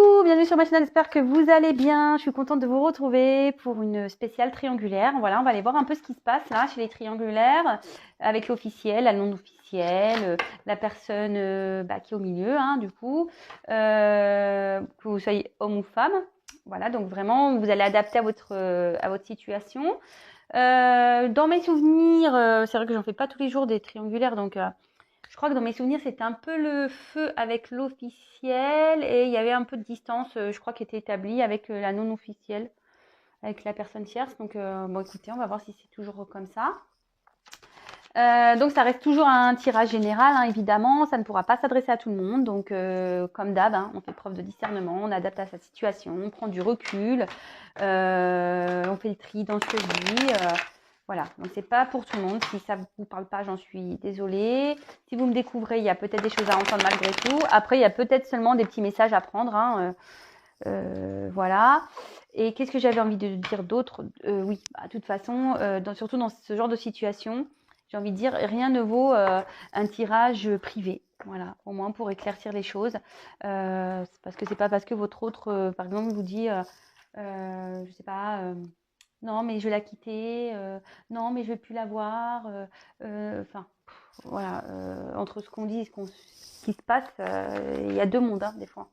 Coucou, bienvenue sur ma chaîne, j'espère que vous allez bien. Je suis contente de vous retrouver pour une spéciale triangulaire. Voilà, on va aller voir un peu ce qui se passe là chez les triangulaires avec l'officiel, la non-officielle, la personne qui est au milieu, hein, du coup, que vous soyez homme ou femme. Voilà, donc vraiment, vous allez adapter à votre situation. Dans mes souvenirs, c'est vrai que j'en fais pas tous les jours des triangulaires, donc je crois que dans mes souvenirs, c'était un peu le feu avec l'officiel et il y avait un peu de distance, je crois, qui était établie avec la non-officielle, avec la personne tierce. Donc, bon, écoutez, on va voir si c'est toujours comme ça. Donc, ça reste toujours un tirage général, hein, évidemment. Ça ne pourra pas s'adresser à tout le monde. Donc, comme d'hab, hein, on fait preuve de discernement, on adapte à sa situation, on prend du recul, on fait le tri dans ce que vit. Voilà, donc c'est pas pour tout le monde. Si ça vous parle pas, j'en suis désolée. Si vous me découvrez, il y a peut-être des choses à entendre malgré tout. Après, il y a peut-être seulement des petits messages à prendre, hein, voilà. Et qu'est-ce que j'avais envie de dire d'autre? Oui, de toute façon, surtout dans ce genre de situation, j'ai envie de dire, rien ne vaut un tirage privé. Voilà, au moins pour éclaircir les choses. Parce que c'est pas parce que votre autre, par exemple, vous dit, je sais pas, non, mais je vais la quitter, non, mais je vais plus la voir. Enfin, voilà, entre ce qu'on dit et ce qui se passe, il y a deux mondes, hein, des fois.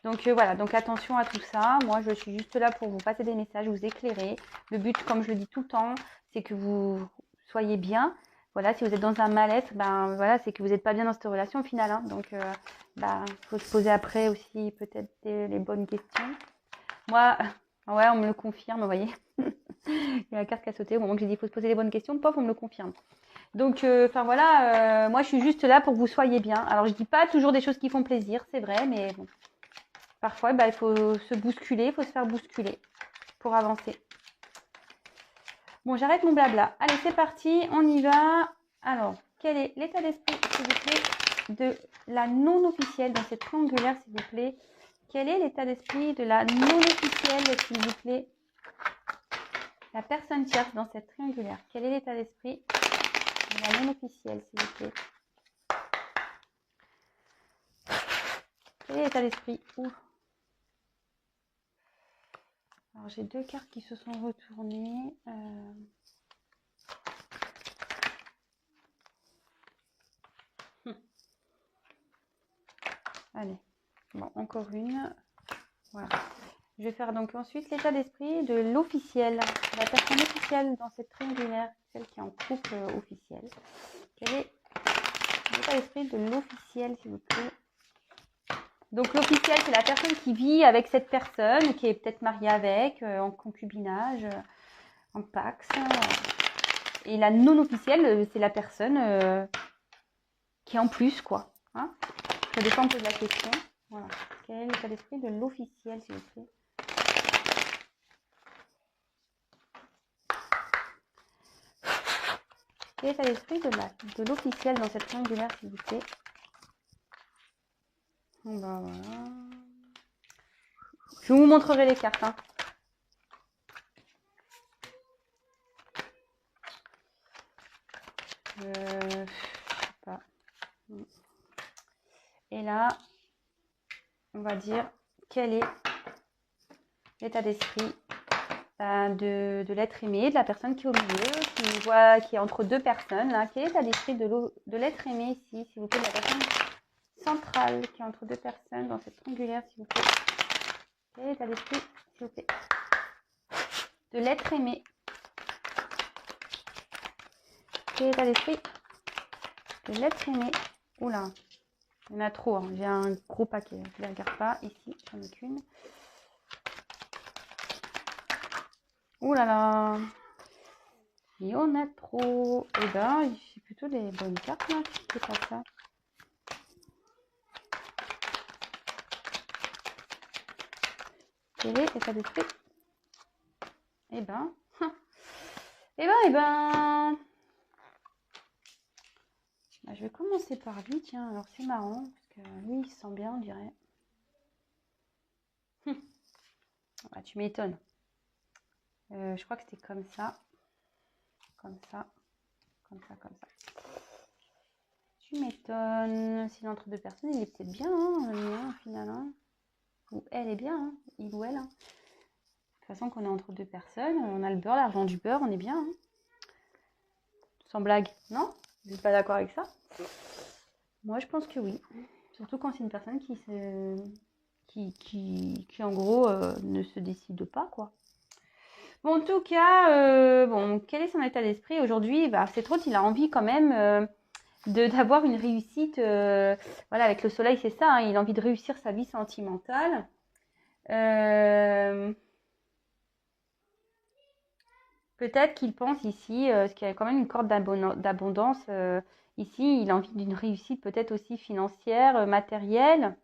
Donc voilà, donc attention à tout ça. Moi, je suis juste là pour vous passer des messages, vous éclairer. Le but, comme je le dis tout le temps, c'est que vous soyez bien. Voilà, si vous êtes dans un mal-être, ben voilà, c'est que vous n'êtes pas bien dans cette relation au final, hein. Donc, faut se poser après aussi peut-être les bonnes questions. Moi, ouais, on me le confirme, vous voyez. Il y a la carte qui a sauté au moment que j'ai dit il faut se poser les bonnes questions. Pof, on me le confirme. Donc, voilà, moi, je suis juste là pour que vous soyez bien. Alors, je dis pas toujours des choses qui font plaisir, c'est vrai, mais bon. Parfois, il faut se bousculer, il faut se faire bousculer pour avancer. Bon, j'arrête mon blabla. Allez, c'est parti, on y va. Alors, quel est l'état d'esprit, s'il vous plaît, de la non-officielle dans cette triangulaire, s'il vous plaît? Quel est l'état d'esprit de la non-officielle, s'il vous plaît? La personne tierce dans cette triangulaire. Quel est l'état d'esprit de la non-officielle, s'il vous plaît? Quel est l'état d'esprit? Alors, j'ai deux cartes qui se sont retournées. Allez, bon, encore une. Voilà. Je vais faire donc ensuite l'état d'esprit de l'officiel, la personne officielle dans cette triangulaire, celle qui est en couple officiel. Quel est l'état d'esprit de l'officiel, s'il vous plaît? Donc l'officiel, c'est la personne qui vit avec cette personne, qui est peut-être mariée avec, en concubinage, en pax. Et la non officielle, c'est la personne qui est en plus, quoi. Hein, ça dépend, on pose la question. Voilà. Quel est l'état d'esprit de l'officiel, s'il vous plaît? Quel est l'état d'esprit de l'officiel dans cette triangulaire, s'il vous plaît? Ben voilà. Je vous montrerai les cartes, hein. Je sais pas. Et là, on va dire quel est l'état d'esprit de l'être aimé, de la personne qui est au milieu, qui est entre deux personnes. Là. Quel est l'état d'esprit de l'être aimé ici, s'il vous plaît, de la personne centrale qui est entre deux personnes dans cette triangulaire, s'il vous plaît? Quel est l'état d'esprit, s'il vous plaît, de l'être aimé? Quel est l'état d'esprit de l'être aimé? Oula, il y en a trop, hein. J'ai un gros paquet. Je ne les regarde pas. Ici, j'en ai qu'une. Ouh là là, il y en a trop. Eh ben, j'ai plutôt des bonnes cartes là. C'est pas ça. Quel est l'état d'esprit? Eh ben, eh ben. Bah, je vais commencer par lui, tiens. Alors c'est marrant parce que lui, il se sent bien, on dirait. Ah, tu m'étonnes. Je crois que c'était comme ça, comme ça, comme ça, comme ça. Tu m'étonnes. S'il est entre deux personnes, il est peut-être bien, hein, au final. Hein. Ou elle est bien, hein, il ou elle. Hein. De toute façon, qu'on est entre deux personnes, on a le beurre, l'argent du beurre, on est bien. Hein. Sans blague, non? Vous n'êtes pas d'accord avec ça? Moi, je pense que oui. Surtout quand c'est une personne qui en gros, ne se décide pas, quoi. Bon, en tout cas, bon, quel est son état d'esprit aujourd'hui? Bah, c'est trop, il a envie quand même d'avoir une réussite. Voilà, avec le soleil, c'est ça. Hein, il a envie de réussir sa vie sentimentale. Peut-être qu'il pense ici, parce qu'il y a quand même une corde d'abondance. Ici, il a envie d'une réussite peut-être aussi financière, matérielle.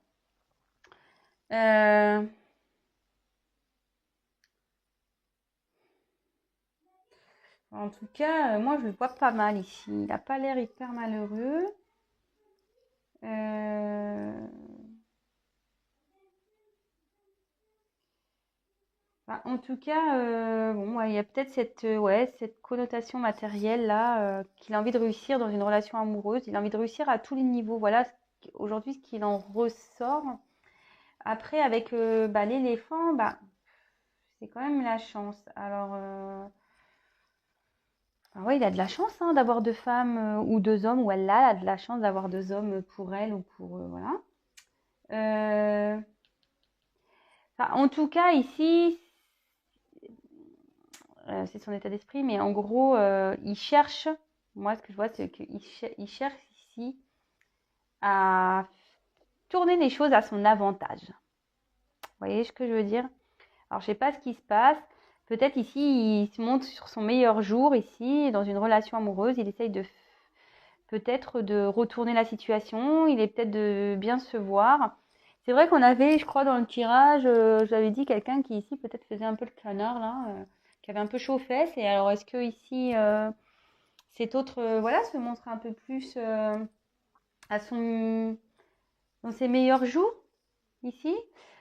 Euh, En tout cas, moi, je le vois pas mal ici. Il n'a pas l'air hyper malheureux. Euh, En tout cas, bon, ouais, il y a peut-être cette connotation matérielle là, qu'il a envie de réussir dans une relation amoureuse. Il a envie de réussir à tous les niveaux. Voilà aujourd'hui ce qu'il en ressort. Après, avec l'éléphant, c'est quand même la chance. Alors, ouais, il a de la chance hein, d'avoir deux femmes ou deux hommes, ou elle a de la chance d'avoir deux hommes pour elle ou pour voilà. En tout cas, ici, c'est son état d'esprit, mais en gros, il cherche, moi ce que je vois, c'est qu'il cherche ici à tourner les choses à son avantage. Vous voyez ce que je veux dire? Alors, je sais pas ce qui se passe. Peut-être ici, il se montre sur son meilleur jour, ici, dans une relation amoureuse. Il essaye peut-être de retourner la situation. Il est peut-être de bien se voir. C'est vrai qu'on avait, je crois, dans le tirage, j'avais dit quelqu'un qui ici peut-être faisait un peu le canard, là, qui avait un peu chaud aux fesses. Et alors, est-ce que ici, cet autre, voilà, se montre un peu plus à dans ses meilleurs jours, ici?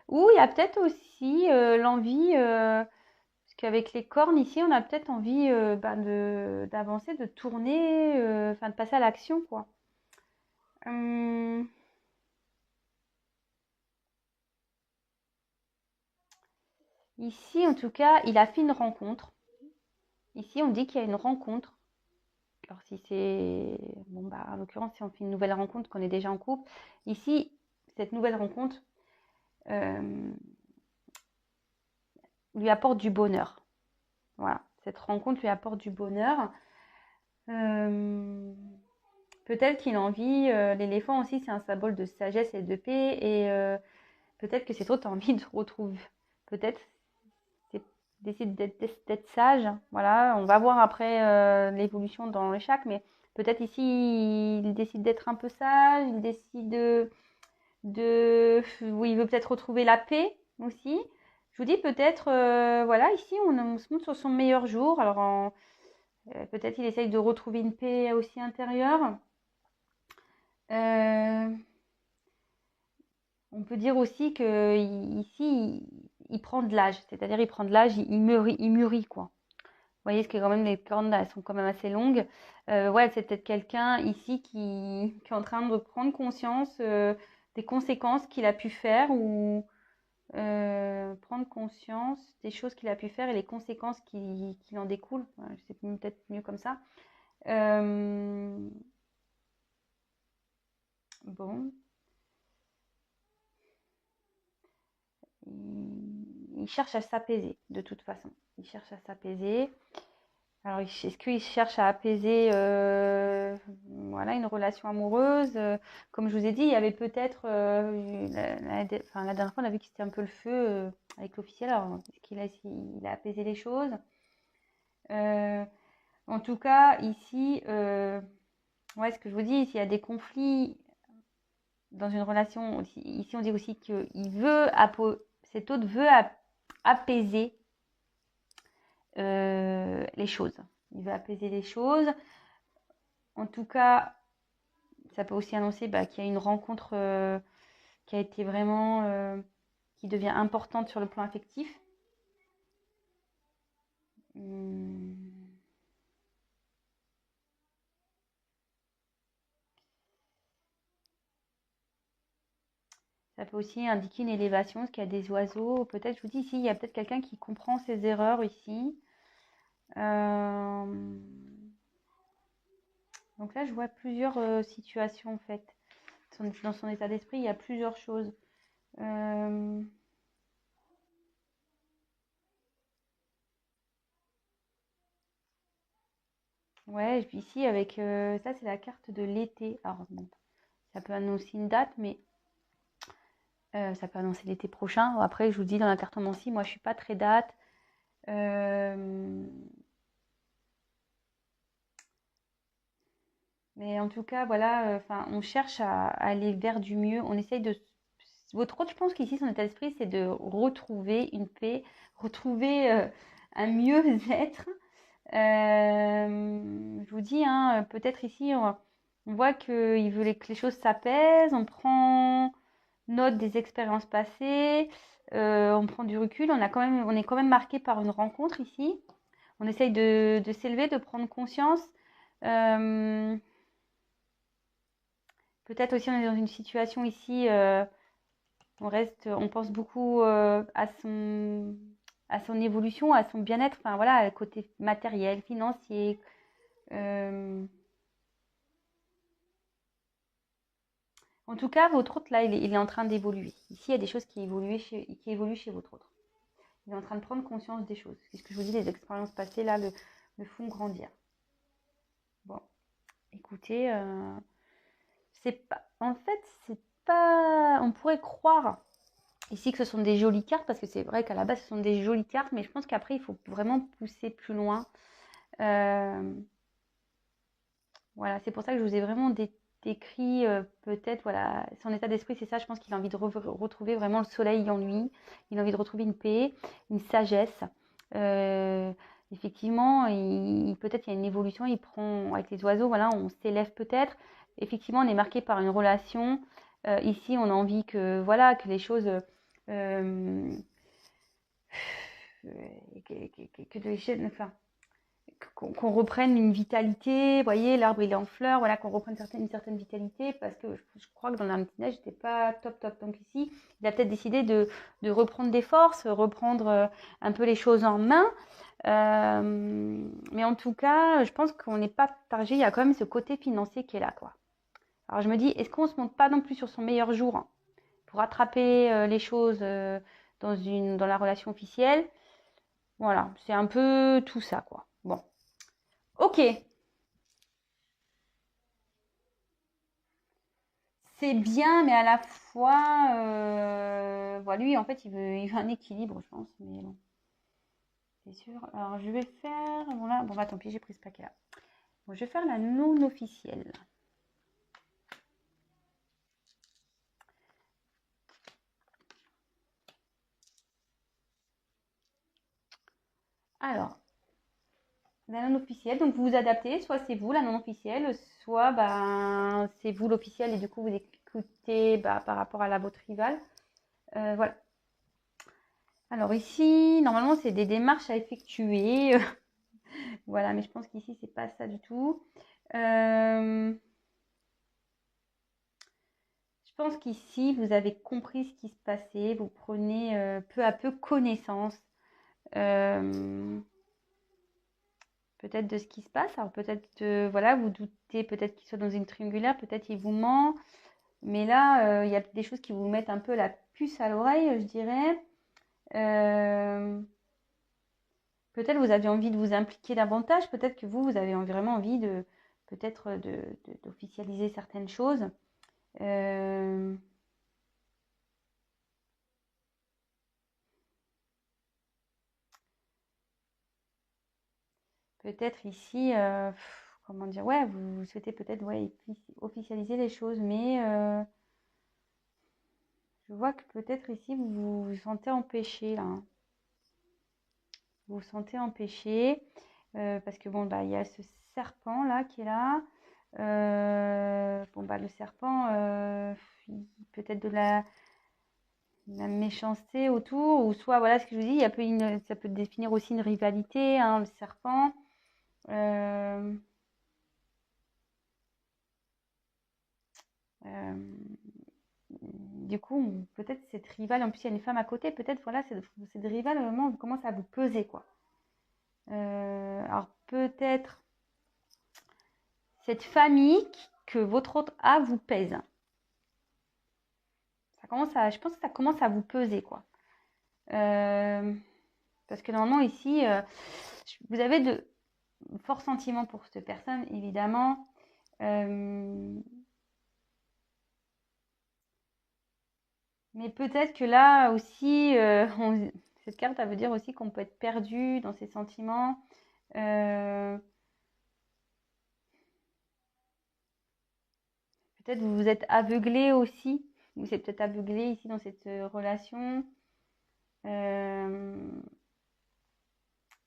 Ou il y a peut-être aussi l'envie, parce qu'avec les cornes ici, on a peut-être envie d'avancer, de tourner, enfin de passer à l'action, quoi. Hum, Ici, en tout cas, il a fait une rencontre. Ici, on dit qu'il y a une rencontre. Alors, si c'est. Bon, en l'occurrence, si on fait une nouvelle rencontre, qu'on est déjà en couple. Ici, cette nouvelle rencontre euh, lui apporte du bonheur. Voilà. Cette rencontre lui apporte du bonheur. Euh, Peut-être qu'il a envie. L'éléphant aussi, c'est un symbole de sagesse et de paix. Et peut-être que c'est trop envie de retrouver. Peut-être décide d'être sage. Voilà, on va voir après l'évolution dans les chaque, mais peut-être ici il décide d'être un peu sage, il décide oui, il veut peut-être retrouver la paix aussi. Je vous dis peut-être, voilà, ici on se montre sur son meilleur jour. Alors peut-être il essaye de retrouver une paix aussi intérieure. Euh, on peut dire aussi que ici il prend de l'âge, c'est-à-dire il prend de l'âge, il mûrit quoi. Vous voyez, ce qui est quand même les cornes, elles sont quand même assez longues. Ouais, c'est peut-être quelqu'un ici qui est en train de prendre conscience des conséquences qu'il a pu faire ou prendre conscience des choses qu'il a pu faire et les conséquences qui en découlent. Ouais, c'est peut-être mieux comme ça. Euh, bon, il cherche à s'apaiser de toute façon. Il cherche à s'apaiser. Alors, est-ce qu'il cherche à apaiser voilà, une relation amoureuse comme je vous ai dit, il y avait peut-être, la dernière fois, on a vu que c'était un peu le feu avec l'officiel. Alors, est-ce il a apaisé les choses Euh, En tout cas, ici, ouais, ce que je vous dis, s'il y a des conflits dans une relation, ici, on dit aussi que cet autre veut apaiser les choses. Il veut apaiser les choses. En tout cas, ça peut aussi annoncer qu'il y a une rencontre qui a été vraiment, qui devient importante sur le plan affectif. Hum, Ça peut aussi indiquer une élévation, parce qu'il y a des oiseaux. Peut-être, je vous dis ici, il y a peut-être quelqu'un qui comprend ses erreurs ici. Donc là, je vois plusieurs situations en fait. Dans son état d'esprit, il y a plusieurs choses. Ouais, et puis ici, avec ça, c'est la carte de l'été. Alors, bon, ça peut annoncer une date, mais ça peut annoncer l'été prochain. Après, je vous dis, dans la cartomancie, moi, je suis pas très date. Mais en tout cas, voilà, enfin, on cherche à aller vers du mieux. On essaye de. Votre rôle, je pense qu'ici, son état d'esprit, c'est de retrouver une paix, retrouver un mieux-être. Je vous dis, hein, peut-être ici, on voit qu'il veut que les choses s'apaisent, on prend note des expériences passées, on prend du recul, on est quand même marqué par une rencontre ici. On essaye de s'élever, de prendre conscience. Euh, Peut-être aussi on est dans une situation ici, on pense beaucoup à son évolution, à son bien-être, enfin voilà, côté matériel, financier. euh, En tout cas, votre hôte, là, il est en train d'évoluer. Ici, il y a des choses qui évoluent chez votre hôte. Il est en train de prendre conscience des choses. C'est ce que je vous dis, les expériences passées, là, le font grandir. Bon, écoutez, c'est pas... En fait, c'est pas... On pourrait croire ici que ce sont des jolies cartes, parce que c'est vrai qu'à la base, ce sont des jolies cartes, mais je pense qu'après, il faut vraiment pousser plus loin. Voilà, c'est pour ça que je vous ai vraiment décrit peut-être, voilà, son état d'esprit, c'est ça, je pense qu'il a envie de retrouver vraiment le soleil en lui, il a envie de retrouver une paix, une sagesse. Euh, Effectivement, peut-être il y a une évolution, il prend, avec les oiseaux, voilà, on s'élève peut-être. Effectivement, on est marqué par une relation. Ici, on a envie que, voilà, que les choses... euh, enfin, qu'on reprenne une vitalité. Vous voyez, l'arbre il est en fleurs, voilà, qu'on reprenne une certaine vitalité, parce que je crois que dans la petit neige, j'étais pas top. Donc ici, il a peut-être décidé de reprendre des forces, reprendre un peu les choses en main. Mais en tout cas, je pense qu'on n'est pas targé. Il y a quand même ce côté financier qui est là, quoi. Alors je me dis, est-ce qu'on se monte pas non plus sur son meilleur jour, hein, pour attraper les choses dans la relation officielle? Voilà, c'est un peu tout ça, quoi. Bon. Ok, c'est bien, mais à la fois, voilà, lui, en fait, il veut un équilibre, je pense, mais bon, c'est sûr. Alors, je vais faire, bon là, bon bah tant pis, j'ai pris ce paquet-là. Bon, je vais faire la non officielle. Alors, la non officielle, donc vous vous adaptez, soit c'est vous la non officielle, soit ben, c'est vous l'officiel et du coup vous écoutez bah, par rapport à la votre rival. Voilà. Alors ici, normalement, c'est des démarches à effectuer. Voilà, mais je pense qu'ici, c'est pas ça du tout. Je pense qu'ici, vous avez compris ce qui se passait. Vous prenez peu à peu connaissance peut-être de ce qui se passe. Alors peut-être, voilà, vous doutez peut-être qu'il soit dans une triangulaire, peut-être il vous ment. Mais là, il y a des choses qui vous mettent un peu la puce à l'oreille, je dirais. Peut-être vous avez envie de vous impliquer davantage. Peut-être que vous avez vraiment envie de peut-être d'officialiser certaines choses. Euh, Peut-être ici, comment dire, ouais, vous souhaitez peut-être ouais, officialiser les choses, mais je vois que peut-être ici vous vous sentez empêché là, hein. Vous vous sentez empêché parce que bon, bah, il y a ce serpent là qui est là. Bon, bah, le serpent, peut-être de la méchanceté autour, ou soit, voilà ce que je vous dis, ça peut définir aussi une rivalité, hein, le serpent. Euh, euh, du coup, peut-être cette rivale, en plus il y a une femme à côté, peut-être voilà, cette rivale vraiment commence à vous peser quoi. Alors peut-être cette famille que votre autre a vous pèse. Je pense que ça commence à vous peser quoi. Parce que normalement ici, vous avez de forts sentiments pour cette personne, évidemment. Mais peut-être que là aussi, cette carte, elle veut dire aussi qu'on peut être perdu dans ses sentiments. Peut-être vous vous êtes aveuglé aussi. Vous êtes peut-être aveuglé ici dans cette relation.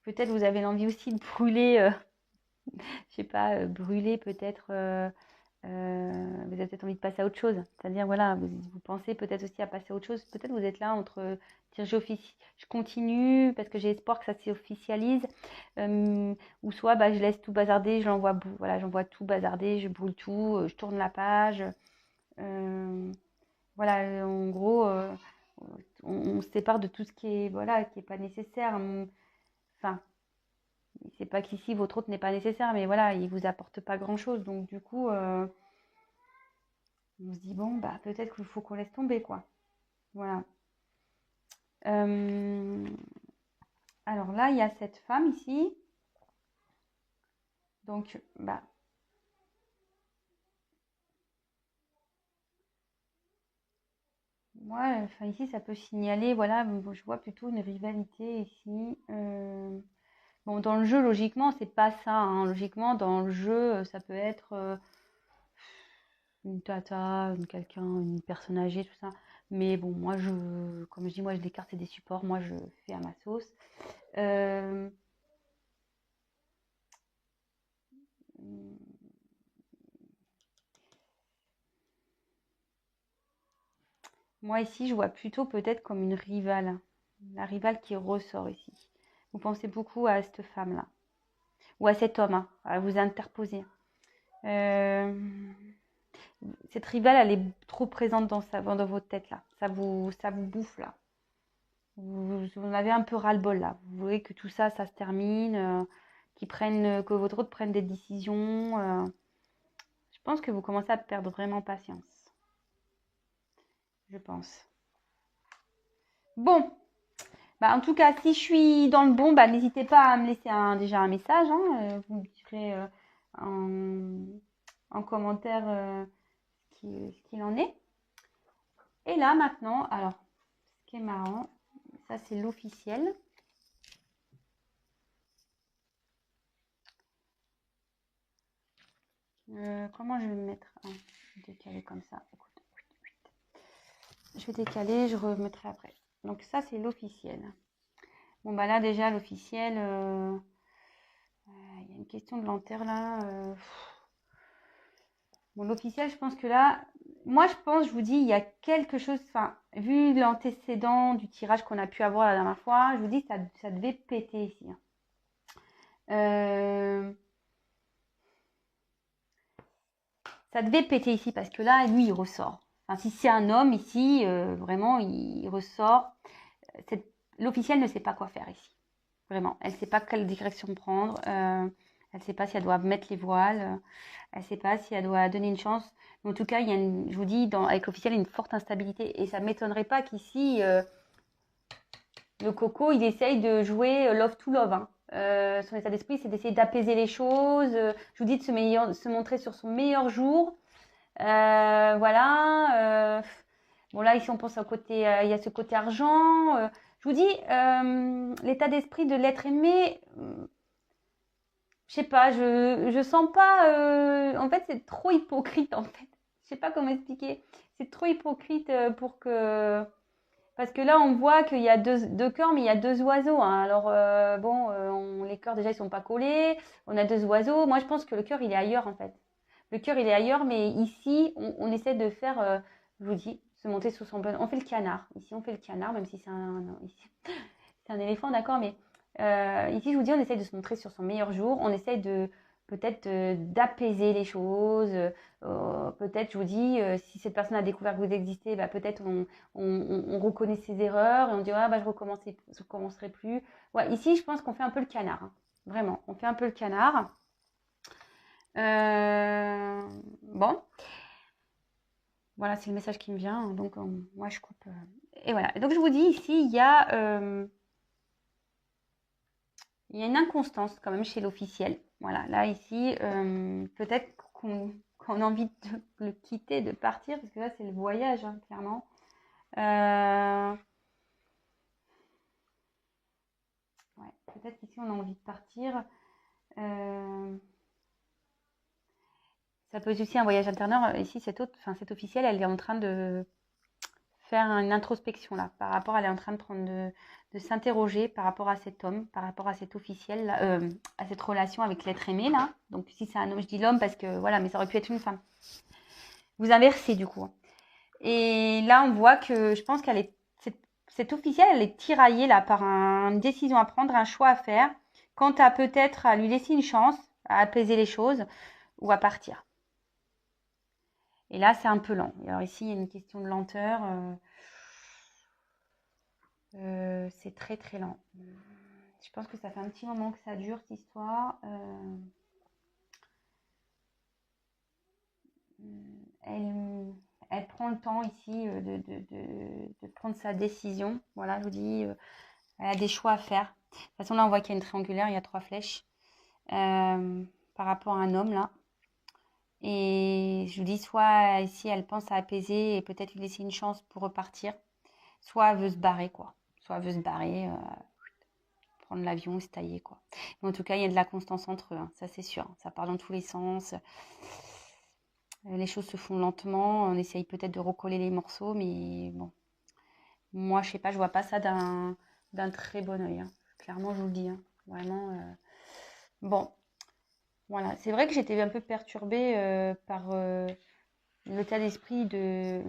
Peut-être vous avez l'envie aussi de brûler, je sais pas, brûler peut-être. Vous avez peut-être envie de passer à autre chose. C'est-à-dire, voilà, vous pensez peut-être aussi à passer à autre chose. Peut-être vous êtes là entre dire je continue parce que j'ai espoir que ça s'officialise. Ou soit je laisse tout bazarder, j'envoie tout bazarder, je brûle tout, je tourne la page. Voilà, en gros, on se sépare de tout ce qui est, voilà, qui est pas nécessaire. Enfin, c'est pas qu'ici votre autre n'est pas nécessaire, mais voilà, il vous apporte pas grand-chose. Donc du coup, on se dit bon, peut-être qu'il faut qu'on laisse tomber, quoi. Voilà. Alors là, il y a cette femme ici. Donc, moi, enfin ici, ça peut signaler, voilà, je vois plutôt une rivalité ici. Bon, dans le jeu, logiquement, c'est pas ça, hein. Logiquement, dans le jeu, ça peut être une tata, une personne âgée, tout ça. Mais bon, moi, comme je dis, moi, les cartes, c'est des supports. Moi, je fais à ma sauce. Moi, ici, je vois plutôt peut-être comme une rivale. La rivale qui ressort ici. Vous pensez beaucoup à cette femme-là. Ou à cet homme, hein, à vous interposer. Cette rivale, elle est trop présente dans votre tête, là. Ça vous bouffe, là. Vous en avez un peu ras-le-bol, là. Vous voulez que tout ça, ça se termine, que votre autre prenne des décisions. Je pense que vous commencez à perdre vraiment patience. Je pense. Bon. En tout cas, si je suis dans le bon, n'hésitez pas à me laisser déjà un message. Hein, vous me direz en commentaire ce qu'il en est. Et là, maintenant, alors, ce qui est marrant, ça c'est l'officiel. Comment je vais me mettre? Je vais décaler comme ça. Je vais décaler, je remettrai après. Donc ça, c'est l'officiel. Bon, là, déjà, l'officiel, il y a une question de lanterne, là. Bon, l'officiel, je pense que là, moi, je vous dis, il y a quelque chose, enfin, vu l'antécédent du tirage qu'on a pu avoir la dernière fois, je vous dis, ça devait péter ici. Ça devait péter ici parce que là, lui, il ressort. Enfin, si c'est un homme ici, vraiment, il ressort. L'officiel ne sait pas quoi faire ici. Vraiment. Elle ne sait pas quelle direction prendre. Elle ne sait pas si elle doit mettre les voiles. Elle ne sait pas si elle doit donner une chance. Mais en tout cas, je vous dis, avec l'officiel, il y a une forte instabilité. Et ça ne m'étonnerait pas qu'ici, le coco, il essaye de jouer love to love. Hein. Son état d'esprit, c'est d'essayer d'apaiser les choses. Je vous dis de se montrer sur son meilleur jour. Voilà. Bon, là, ici, on pense au côté, il y a ce côté argent. Je vous dis, l'état d'esprit de l'être aimé, je sais pas, je sens pas. En fait, c'est trop hypocrite, en fait. Je sais pas comment expliquer. C'est trop hypocrite pour que. Parce que là, on voit qu'il y a deux cœurs, mais il y a deux oiseaux. Hein. Alors, les cœurs, déjà, ils sont pas collés. On a deux oiseaux. Moi, je pense que le cœur, il est ailleurs, en fait. Le cœur, il est ailleurs, mais ici, on essaie de faire, je vous dis, se monter sous son bon. On fait le canard. Ici, on fait le canard, même si c'est c'est un éléphant, d'accord, mais ici, je vous dis, on essaie de se montrer sur son meilleur jour. On essaie de peut-être d'apaiser les choses. Peut-être, je vous dis, si cette personne a découvert que vous existez, bah, peut-être on reconnaît ses erreurs et on dit, ah, bah, je recommencerai plus. Ouais, ici, je pense qu'on fait un peu le canard. Hein. Vraiment, on fait un peu le canard. Bon, voilà, c'est le message qui me vient. Donc, moi, je coupe. Et voilà. Et donc, je vous dis ici, il y a une inconstance quand même chez l'officiel. Voilà, là, ici, peut-être qu'on a envie de le quitter, de partir, parce que là, c'est le voyage, hein, clairement. Ouais, peut-être qu'ici, on a envie de partir. Ça peut être aussi un voyage intérieur. Ici, cette officielle, elle est en train de faire une introspection là, par rapport, elle est en train de s'interroger par rapport à cet homme, par rapport à cet officiel, là, à cette relation avec l'être aimé là. Donc si c'est un homme, je dis l'homme parce que voilà, mais ça aurait pu être une femme. Vous inversez du coup. Et là, on voit que je pense qu'elle est cette officielle, elle est tiraillée là par une décision à prendre, un choix à faire. Quant à peut-être à lui laisser une chance, à apaiser les choses ou à partir. Et là, c'est un peu lent. Alors ici, il y a une question de lenteur. C'est très très lent. Je pense que ça fait un petit moment que ça dure cette histoire. Elle prend le temps ici de prendre sa décision. Voilà, je vous dis, elle a des choix à faire. De toute façon, là, on voit qu'il y a une triangulaire, il y a 3 flèches par rapport à un homme là. Et je vous dis, soit ici, elle pense à apaiser et peut-être lui laisser une chance pour repartir, soit elle veut se barrer, quoi. Soit elle veut se barrer, prendre l'avion et se tailler, quoi. Mais en tout cas, il y a de la constance entre eux, hein, ça c'est sûr. Ça part dans tous les sens. Les choses se font lentement. On essaye peut-être de recoller les morceaux, mais bon. Moi, je sais pas, je vois pas ça d'un très bon œil. Hein. Clairement, je vous le dis. Hein. Vraiment. Bon. Voilà. C'est vrai que j'étais un peu perturbée par l'état d'esprit de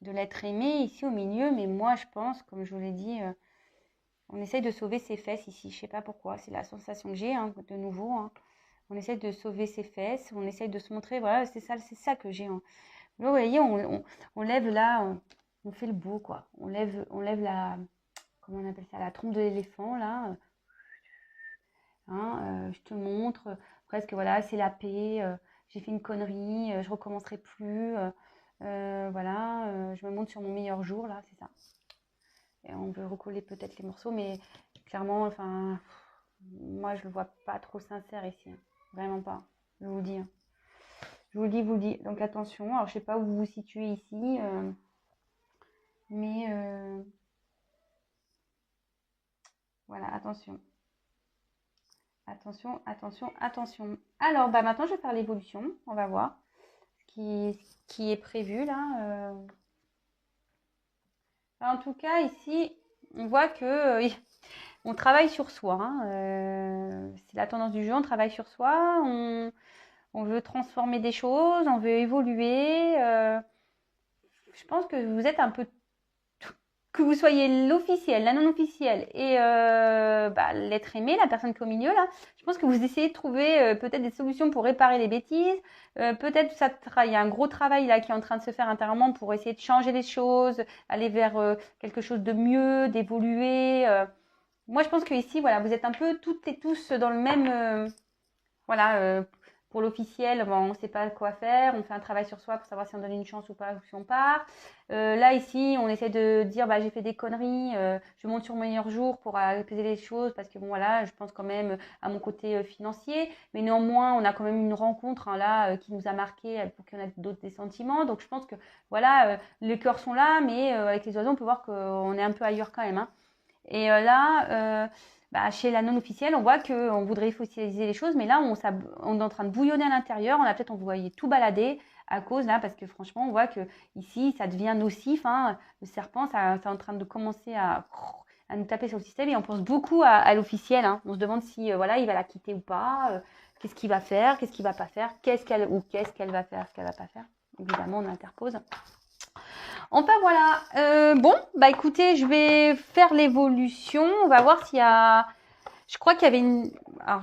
l'être aimé ici au milieu, mais moi je pense, comme je vous l'ai dit, on essaye de sauver ses fesses ici. Je sais pas pourquoi, c'est la sensation que j'ai, hein, de nouveau. Hein. On essaye de sauver ses fesses, on essaye de se montrer, voilà, c'est ça que j'ai. Hein. Là, vous voyez, on lève là, on fait le beau, quoi. On lève la, comment on appelle ça, la trompe de l'éléphant, là. Hein, je te montre, presque, voilà, c'est la paix, j'ai fait une connerie, je recommencerai plus. Voilà, je me montre sur mon meilleur jour, là, c'est ça. Et on veut recoller peut-être les morceaux, mais clairement, enfin, moi, je le vois pas trop sincère ici. Hein. Vraiment pas, je vous le dis. Hein. Je vous le dis. Donc attention, alors je sais pas où vous vous situez ici, mais voilà, attention. Attention, attention, attention. Alors, bah maintenant, je vais faire l'évolution. On va voir ce qui est prévu là. En tout cas, ici, on voit que on travaille sur soi. Hein. C'est la tendance du jeu, on travaille sur soi. On veut transformer des choses, on veut évoluer. Je pense que vous êtes un peu que vous soyez l'officiel, la non-officielle et l'être aimé, la personne qui est au milieu là, je pense que vous essayez de trouver peut-être des solutions pour réparer les bêtises. Peut-être il y a un gros travail là qui est en train de se faire intérieurement pour essayer de changer les choses, aller vers quelque chose de mieux, d'évoluer. Moi, je pense que ici, voilà, vous êtes un peu toutes et tous dans le même, voilà. Pour l'officiel, bon, on ne sait pas quoi faire, on fait un travail sur soi pour savoir si on donne une chance ou pas, ou si on part. Là, ici, on essaie de dire, bah, j'ai fait des conneries, je monte sur mon meilleur jour pour apaiser les choses, parce que bon, voilà, je pense quand même à mon côté financier, mais néanmoins, on a quand même une rencontre hein, là qui nous a marqué pour qu'il y en ait d'autres des sentiments. Donc, je pense que voilà, les cœurs sont là, mais avec les oiseaux, on peut voir qu'on est un peu ailleurs quand même. Hein. Et là, chez la non-officielle, on voit qu'on voudrait fossiliser les choses, mais là, on est en train de bouillonner à l'intérieur. On voyait tout balader à cause, là, parce que franchement, on voit que ici, ça devient nocif. Hein. Le serpent, ça est en train de commencer à nous taper sur le système et on pense beaucoup à l'officiel. Hein. On se demande si voilà, il va la quitter ou pas, qu'est-ce qu'il va faire, qu'est-ce qu'il va pas faire, qu'est-ce qu'elle va faire, ce qu'elle va pas faire. Évidemment, on interpose. Enfin voilà. Bon, bah écoutez, je vais faire l'évolution. On va voir s'il y a Je crois qu'il y avait une... Alors,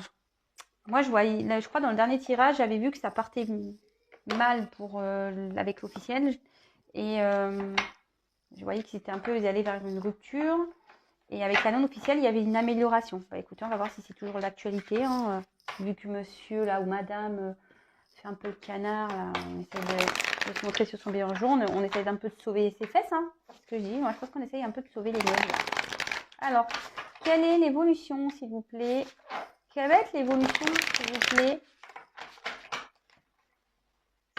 moi, je voyais, là, je crois dans le dernier tirage, j'avais vu que ça partait mal pour avec l'officiel. Et je voyais qu'ils étaient un peu, ils allaient vers une rupture. Et avec la non officielle, il y avait une amélioration. Bah, écoutez, on va voir si c'est toujours l'actualité. Hein. Vu que monsieur là ou madame fait un peu le canard, là, on essaie de se montrer sur son meilleur jour. On essaie d'un peu de sauver ses fesses. Hein. C'est ce que je dis. Moi, je pense qu'on essaye un peu de sauver les meubles. Alors, quelle est l'évolution, s'il vous plaît? Quelle va être l'évolution, s'il vous plaît,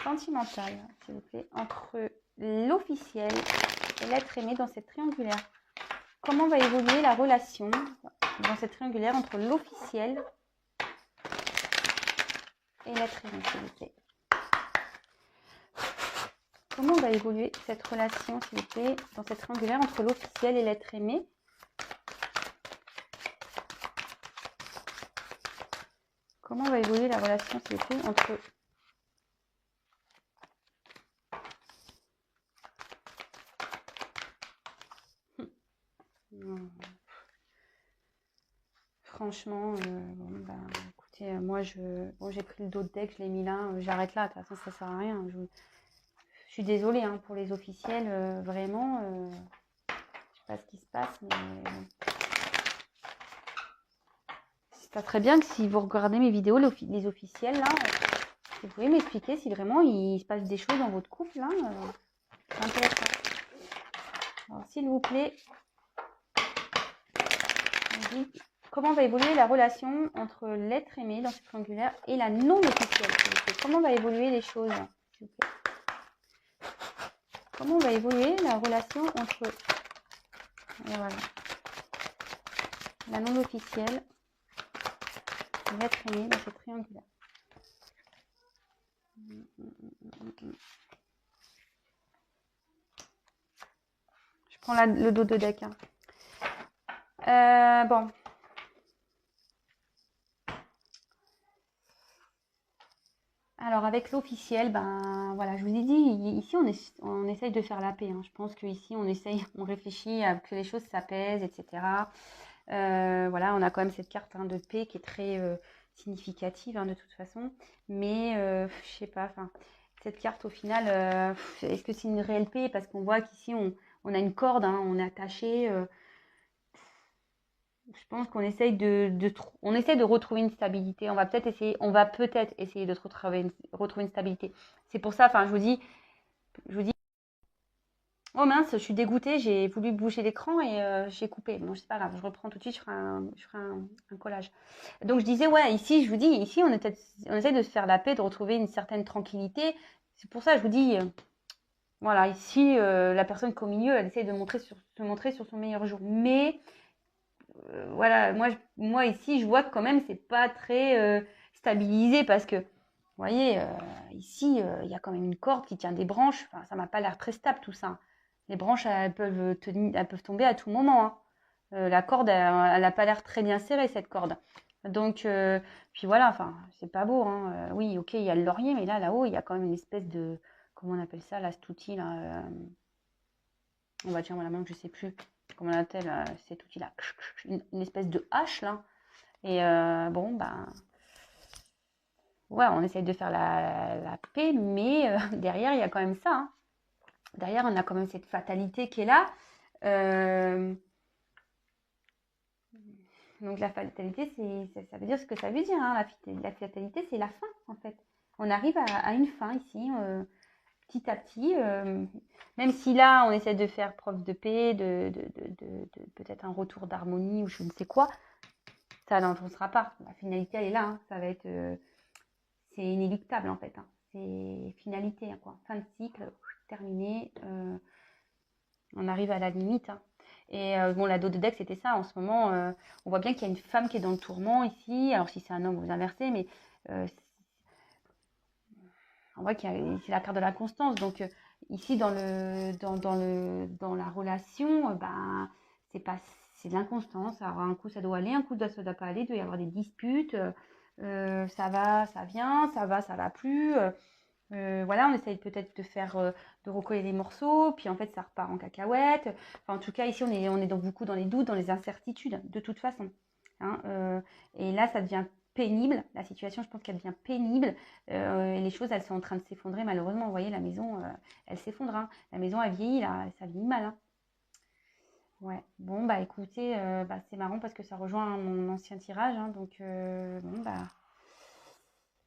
sentimentale, s'il vous plaît, entre l'officiel et l'être aimé dans cette triangulaire? Comment va évoluer la relation dans cette triangulaire entre l'officiel et l'être aimé, s'il vous plaît? Comment va évoluer cette relation, s'il vous plaît, dans cette triangulaire entre l'officiel et l'être aimé? Comment va évoluer la relation, s'il vous plaît, entre franchement, bon, ben, écoutez, moi, bon, j'ai pris le dos de deck, je l'ai mis là, j'arrête là, de toute façon, ça sert à rien. Je suis désolée hein, pour les officiels, vraiment, je sais pas ce qui se passe, mais ça serait bien que si vous regardez mes vidéos, les officiels, là, vous pouvez m'expliquer si vraiment il se passe des choses dans votre couple, là, c'est intéressant. Alors, s'il vous plaît, comment va évoluer la relation entre l'être aimé dans ce triangulaire et la non officielle, s'il vous plaît? Comment va évoluer les choses, s'il vous plaît? Comment va évoluer la relation entre voilà, la non officielle et l'être aimé dans ce triangulaire? Je prends le dos de deck. Hein. Bon. Alors avec l'officiel, ben voilà, je vous ai dit, ici on essaye de faire la paix. Hein. Je pense qu'ici on réfléchit à que les choses s'apaisent, etc. Voilà, on a quand même cette carte hein, de paix qui est très significative hein, de toute façon. Mais je sais pas, enfin, cette carte au final, est-ce que c'est une réelle paix? Parce qu'on voit qu'ici on a une corde, hein, on est attaché. Je pense qu'on essaye on essaie de retrouver une stabilité. On va peut-être essayer de retrouver une stabilité. C'est pour ça, enfin, je vous dis, oh mince, je suis dégoûtée, j'ai voulu bouger l'écran et j'ai coupé. Bon, c'est pas grave, je reprends tout de suite, je ferai un collage. Donc je disais, ouais, ici, je vous dis, ici, on essaie de se faire la paix, de retrouver une certaine tranquillité. C'est pour ça, je vous dis, voilà, ici, la personne qu'au milieu, elle essaie de se montrer sur son meilleur jour. Mais voilà, moi ici, je vois que quand même, c'est pas très stabilisé parce que, vous voyez, ici, il y a quand même une corde qui tient des branches. Enfin, ça m'a pas l'air très stable tout ça. Les branches, elles peuvent tomber à tout moment. Hein. La corde, elle a pas l'air très bien serrée, cette corde. Donc, puis voilà, enfin, c'est pas beau. Hein. Oui, ok, il y a le laurier, mais là-haut, il y a quand même une espèce de, comment on appelle ça, là, cet outil, là. On va tiens, la main, je sais plus comment on appelle cet outil-là. Une espèce de hache, là. Et bon, ben, ouais, on essaye de faire la paix, mais derrière, il y a quand même ça. Hein. Derrière, on a quand même cette fatalité qui est là. Donc la fatalité, ça veut dire ce que ça veut dire. Hein. La fatalité, c'est la fin, en fait. On arrive à une fin ici, petit à petit. Même si là, on essaie de faire preuve de paix, de peut-être un retour d'harmonie ou je ne sais quoi, ça n'avancera pas. La finalité, elle est là. Hein. Ça va être... c'est inéluctable, en fait. Hein. C'est finalité, hein, quoi. Fin de cycle, terminé. On arrive à la limite. Hein. Et bon, la dos de deck, c'était ça. En ce moment, on voit bien qu'il y a une femme qui est dans le tourment ici. Alors, si c'est un homme, vous inversez, mais on voit qu'il c'est la carte de la constance. Donc, ici, dans la relation, ben, c'est de l'inconstance. Alors, un coup, ça doit aller, un coup, ça doit pas aller. Il doit y avoir des disputes. Ça va, ça vient, ça va plus. Voilà, on essaye peut-être de recoller les morceaux, puis en fait ça repart en cacahuète. Enfin, en tout cas, ici on est beaucoup dans les doutes, dans les incertitudes, de toute façon. hein, et là, ça devient pénible. La situation, je pense qu'elle devient pénible. Et les choses, elles sont en train de s'effondrer. Malheureusement, vous voyez, la maison, elle s'effondre. Hein. La maison, elle vieillit, là. Ça vieillit mal. Hein. Ouais. Bon, bah écoutez, c'est marrant parce que ça rejoint mon ancien tirage. Hein, donc, bon, bah,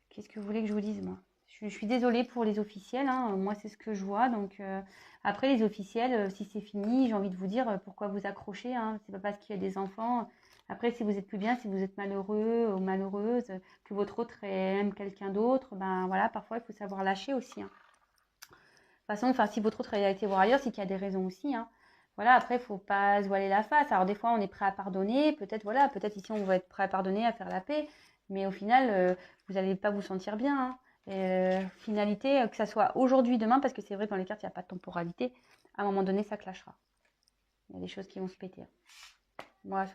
qu'est-ce que vous voulez que je vous dise, moi? Je suis désolée pour les officiels. Hein, moi, c'est ce que je vois. Donc, après, les officiels, si c'est fini, j'ai envie de vous dire pourquoi vous accrocher. Hein, c'est pas parce qu'il y a des enfants. Après, si vous êtes plus bien, si vous êtes malheureux ou malheureuse, que votre autre aime quelqu'un d'autre, ben voilà, parfois, il faut savoir lâcher aussi. Hein. De toute façon, enfin, si votre autre a été voir ailleurs, c'est qu'il y a des raisons aussi. Hein. Voilà, après, il ne faut pas se voiler la face. Alors, des fois, on est prêt à pardonner. Peut-être, voilà, peut-être ici, on va être prêt à pardonner, à faire la paix. Mais au final, vous n'allez pas vous sentir bien. Hein. Et, finalité, que ça soit aujourd'hui, demain, parce que c'est vrai, dans les cartes, il n'y a pas de temporalité. À un moment donné, ça clashera. Il y a des choses qui vont se péter. Moi,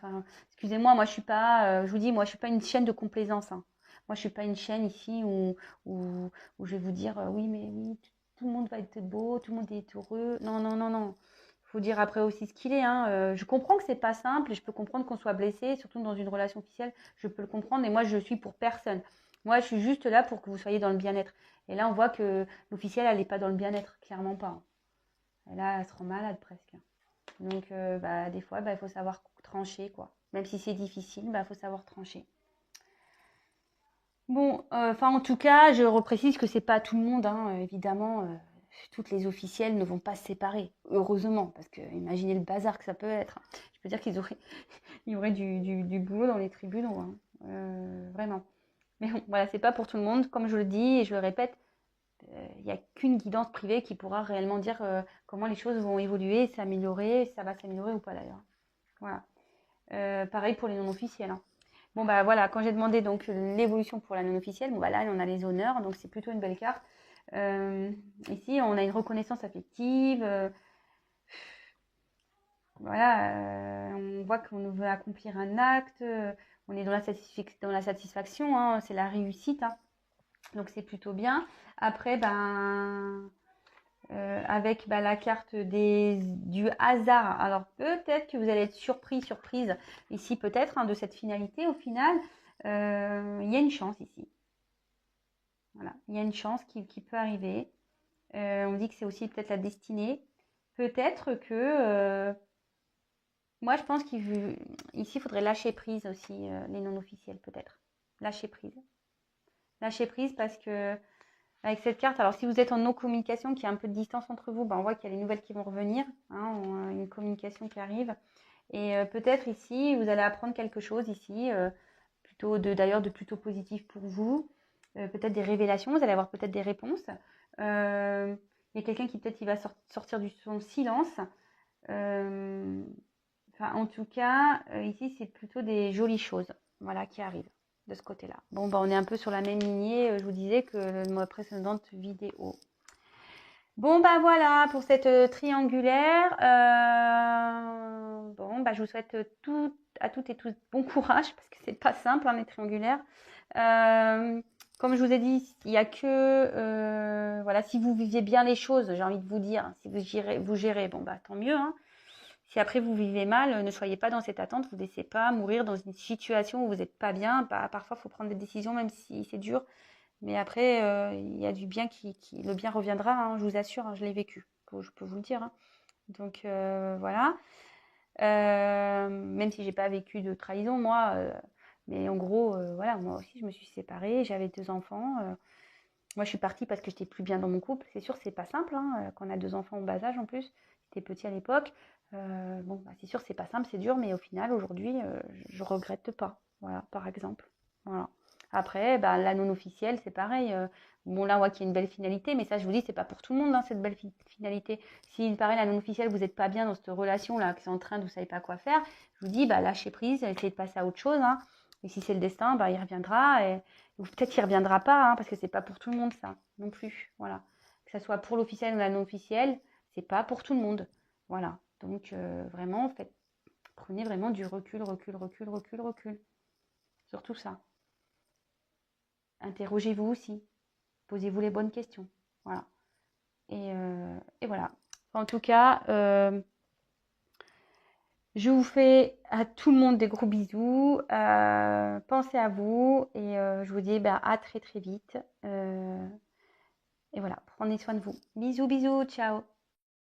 excusez-moi, moi, je suis pas, je vous dis, moi, je suis pas une chaîne de complaisance. Hein. Moi, je suis pas une chaîne ici où je vais vous dire, oui, mais oui, tout le monde va être beau, tout le monde est heureux. Non, non, non, non. Il faut dire après aussi ce qu'il est. Hein. Je comprends que c'est pas simple et je peux comprendre qu'on soit blessé, surtout dans une relation officielle. Je peux le comprendre et moi, je suis pour personne. Moi, je suis juste là pour que vous soyez dans le bien-être. Et là, on voit que l'officielle, elle n'est pas dans le bien-être, clairement pas. Et là, elle se rend malade presque. Donc, des fois, il faut savoir trancher, quoi. Même si c'est difficile, il faut savoir trancher. Bon, en tout cas, je reprécise que c'est pas tout le monde, hein, évidemment. Toutes les officielles ne vont pas se séparer, heureusement, parce que imaginez le bazar que ça peut être. Je peux dire il y aurait du boulot dans les tribunaux, hein, vraiment. Mais bon, voilà, c'est pas pour tout le monde. Comme je le dis et je le répète, il n'y a qu'une guidance privée qui pourra réellement dire comment les choses vont évoluer, s'améliorer, ça va s'améliorer ou pas d'ailleurs. Voilà. Pareil pour les non officiels. Hein. Bon bah voilà, quand j'ai demandé donc l'évolution pour la non officielle, bon bah là on a les honneurs, donc c'est plutôt une belle carte. Ici on a une reconnaissance affective. Voilà, on voit qu'on veut accomplir un acte, on est dans la satisfaction, hein, c'est la réussite. Hein. Donc c'est plutôt bien. Après, avec la carte du hasard. Alors peut-être que vous allez être surprise ici peut-être hein, de cette finalité au final. Il y a une chance ici. Voilà, il y a une chance qui peut arriver. On dit que c'est aussi peut-être la destinée. Peut-être que moi je pense qu'ici il faudrait lâcher prise aussi les non officiels peut-être. Lâcher prise. Lâcher prise parce que avec cette carte, alors si vous êtes en non-communication, qu'il y a un peu de distance entre vous, on voit qu'il y a les nouvelles qui vont revenir, hein, une communication qui arrive. Et peut-être ici, vous allez apprendre quelque chose ici, d'ailleurs de plutôt positif pour vous. Peut-être des révélations, vous allez avoir peut-être des réponses. Il y a quelqu'un qui peut-être il va sortir de son silence. En tout cas, ici, c'est plutôt des jolies choses voilà, qui arrivent de ce côté-là. Bon, on est un peu sur la même lignée, je vous disais, que ma précédente vidéo. Bon, voilà pour cette triangulaire. Je vous souhaite à toutes et tous bon courage, parce que c'est pas simple, hein, les triangulaires. Comme je vous ai dit, il n'y a que... voilà, si vous viviez bien les choses, j'ai envie de vous dire, si vous gérez, tant mieux, hein. Si après vous vivez mal, ne soyez pas dans cette attente, vous ne laissez pas mourir dans une situation où vous n'êtes pas bien. Parfois, il faut prendre des décisions, même si c'est dur. Mais après, il y a du bien le bien reviendra, hein, je vous assure, hein, je l'ai vécu, je peux vous le dire. Hein. Donc voilà. Même si j'ai pas vécu de trahison, moi, mais en gros, voilà, moi aussi, je me suis séparée, j'avais 2 enfants. Moi, je suis partie parce que j'étais plus bien dans mon couple. C'est sûr, c'est pas simple, hein, quand on a 2 enfants au bas âge en plus. J'étais petit à l'époque. C'est sûr, c'est pas simple, c'est dur, mais au final, aujourd'hui, je regrette pas. Voilà, par exemple. Voilà. Après, la non officielle, c'est pareil. Là, on voit qu'il y a une belle finalité, mais ça, je vous dis, c'est pas pour tout le monde, hein, cette belle finalité. Si, pareil, la non officielle, vous n'êtes pas bien dans cette relation-là, qui est en train de vous savez pas quoi faire, je vous dis, lâchez prise, essayez de passer à autre chose. Hein. Et si c'est le destin, il reviendra. Ou peut-être qu'il ne reviendra pas, hein, parce que c'est pas pour tout le monde, ça, non plus. Voilà. Que ce soit pour l'officiel ou la non officielle, c'est pas pour tout le monde. Voilà. Donc, vraiment, prenez vraiment du recul. Sur tout ça. Interrogez-vous aussi. Posez-vous les bonnes questions. Voilà. Et voilà. En tout cas, Je vous fais à tout le monde des gros bisous. Pensez à vous et je vous dis à très très vite. Et voilà, prenez soin de vous. Bisous, bisous, ciao.